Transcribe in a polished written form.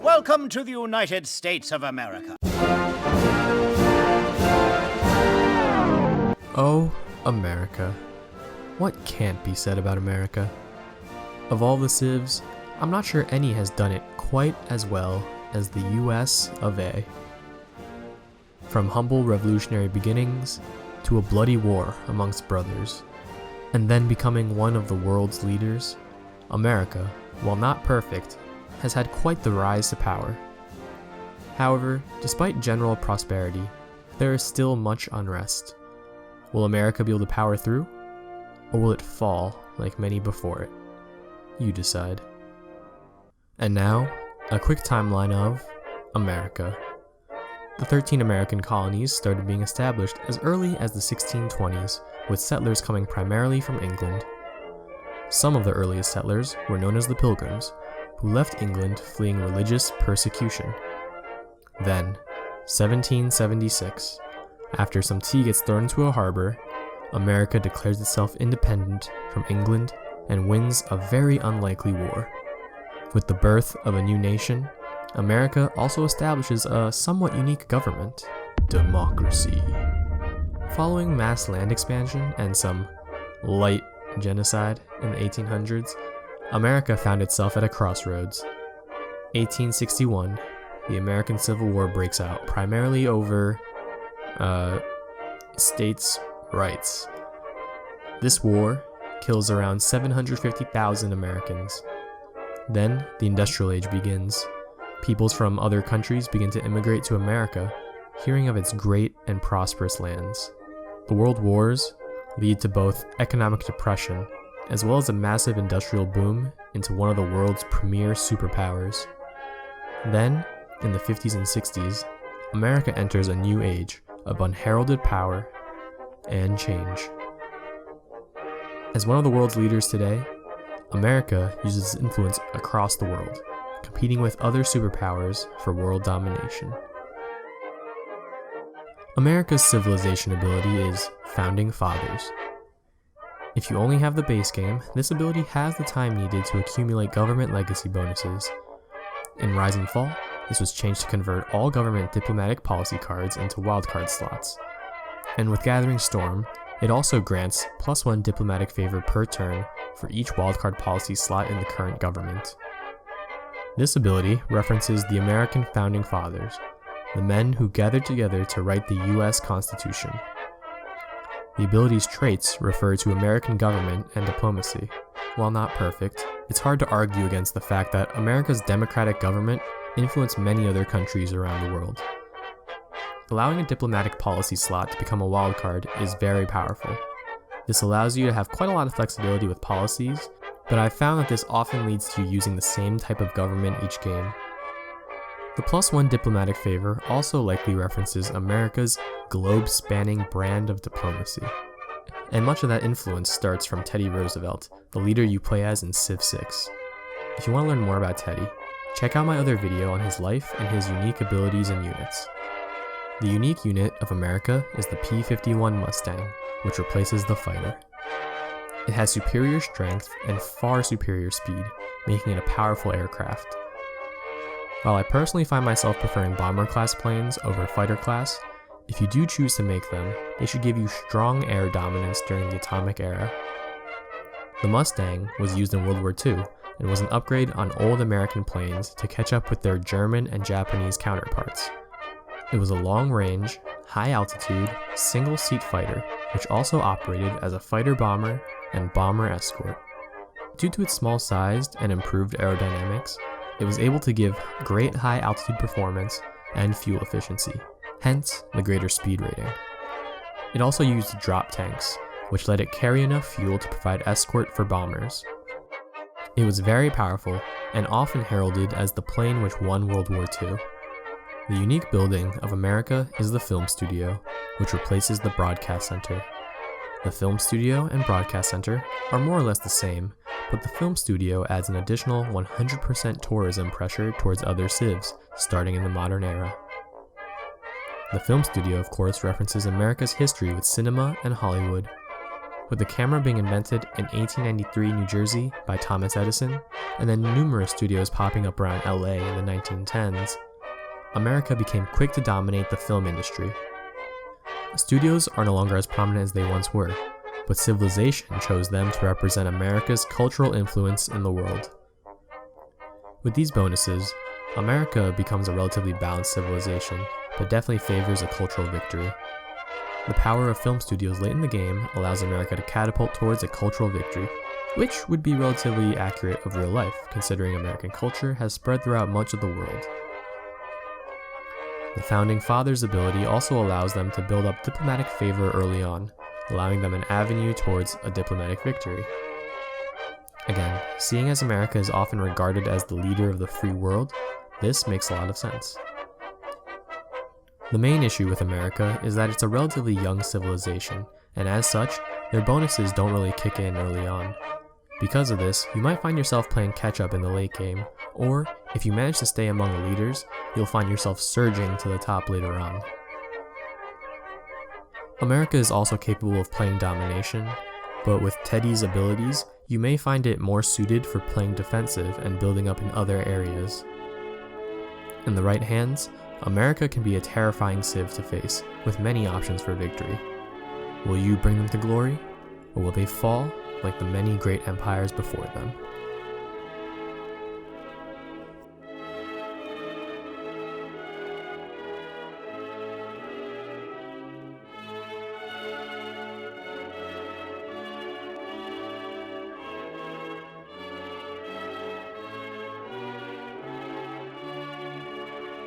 Welcome to the United States of America. Oh, America. What can't be said about America? Of all the civs, I'm not sure any has done it quite as well as the US of A. From humble revolutionary beginnings to a bloody war amongst brothers, and then becoming one of the world's leaders, America, while not perfect, has had quite the rise to power. However, despite general prosperity, there is still much unrest. Will America be able to power through? Or will it fall like many before it? You decide. And now, a quick timeline of America. The 13 American colonies started being established as early as the 1620s, with settlers coming primarily from England. Some of the earliest settlers were known as the Pilgrims, who left England fleeing religious persecution. Then, 1776, after some tea gets thrown into a harbor, America declares itself independent from England and wins a very unlikely war. With the birth of a new nation, America also establishes a somewhat unique government, democracy. Following mass land expansion and some light genocide in the 1800s, America found itself at a crossroads. 1861, the American Civil War breaks out, primarily over states' rights. This war kills around 750,000 Americans. Then, the Industrial Age begins. Peoples from other countries begin to immigrate to America, hearing of its great and prosperous lands. The World Wars lead to both economic depression as well as a massive industrial boom into one of the world's premier superpowers. Then, in the 50s and 60s, America enters a new age of unheralded power and change. As one of the world's leaders today, America uses its influence across the world, competing with other superpowers for world domination. America's civilization ability is Founding Fathers. If you only have the base game, this ability has the time needed to accumulate government legacy bonuses. In Rise and Fall, this was changed to convert all government diplomatic policy cards into wildcard slots. And with Gathering Storm, it also grants +1 diplomatic favor per turn for each wildcard policy slot in the current government. This ability references the American Founding Fathers, the men who gathered together to write the US Constitution. The ability's traits refer to American government and diplomacy. While not perfect, it's hard to argue against the fact that America's democratic government influenced many other countries around the world. Allowing a diplomatic policy slot to become a wildcard is very powerful. This allows you to have quite a lot of flexibility with policies, but I've found that this often leads to you using the same type of government each game. The +1 diplomatic favor also likely references America's globe-spanning brand of diplomacy. And much of that influence starts from Teddy Roosevelt, the leader you play as in Civ 6. If you want to learn more about Teddy, check out my other video on his life and his unique abilities and units. The unique unit of America is the P-51 Mustang, which replaces the fighter. It has superior strength and far superior speed, making it a powerful aircraft. While I personally find myself preferring bomber-class planes over fighter-class, if you do choose to make them, they should give you strong air dominance during the atomic era. The Mustang was used in World War II and was an upgrade on old American planes to catch up with their German and Japanese counterparts. It was a long-range, high-altitude, single-seat fighter, which also operated as a fighter-bomber and bomber escort. Due to its small size and improved aerodynamics, it was able to give great high-altitude performance and fuel efficiency, hence the greater speed rating. It also used drop tanks, which let it carry enough fuel to provide escort for bombers. It was very powerful and often heralded as the plane which won World War II. The unique building of America is the Film Studio, which replaces the Broadcast Center. The Film Studio and Broadcast Center are more or less the same, but the Film Studio adds an additional 100% tourism pressure towards other civs, starting in the modern era. The Film Studio, of course, references America's history with cinema and Hollywood. with the camera being invented in 1893 New Jersey by Thomas Edison, and then numerous studios popping up around LA in the 1910s, America became quick to dominate the film industry. Studios are no longer as prominent as they once were, but civilization chose them to represent America's cultural influence in the world. With these bonuses, America becomes a relatively balanced civilization, but definitely favors a cultural victory. The power of film studios late in the game allows America to catapult towards a cultural victory, which would be relatively accurate of real life, considering American culture has spread throughout much of the world. The Founding Fathers' ability also allows them to build up diplomatic favor early on, allowing them an avenue towards a diplomatic victory. Again, seeing as America is often regarded as the leader of the free world, this makes a lot of sense. The main issue with America is that it's a relatively young civilization, and as such, their bonuses don't really kick in early on. Because of this, you might find yourself playing catch-up in the late game, or if you manage to stay among the leaders, you'll find yourself surging to the top later on. America is also capable of playing domination, but with Teddy's abilities, you may find it more suited for playing defensive and building up in other areas. In the right hands, America can be a terrifying civ to face, with many options for victory. Will you bring them to glory, or will they fall like the many great empires before them?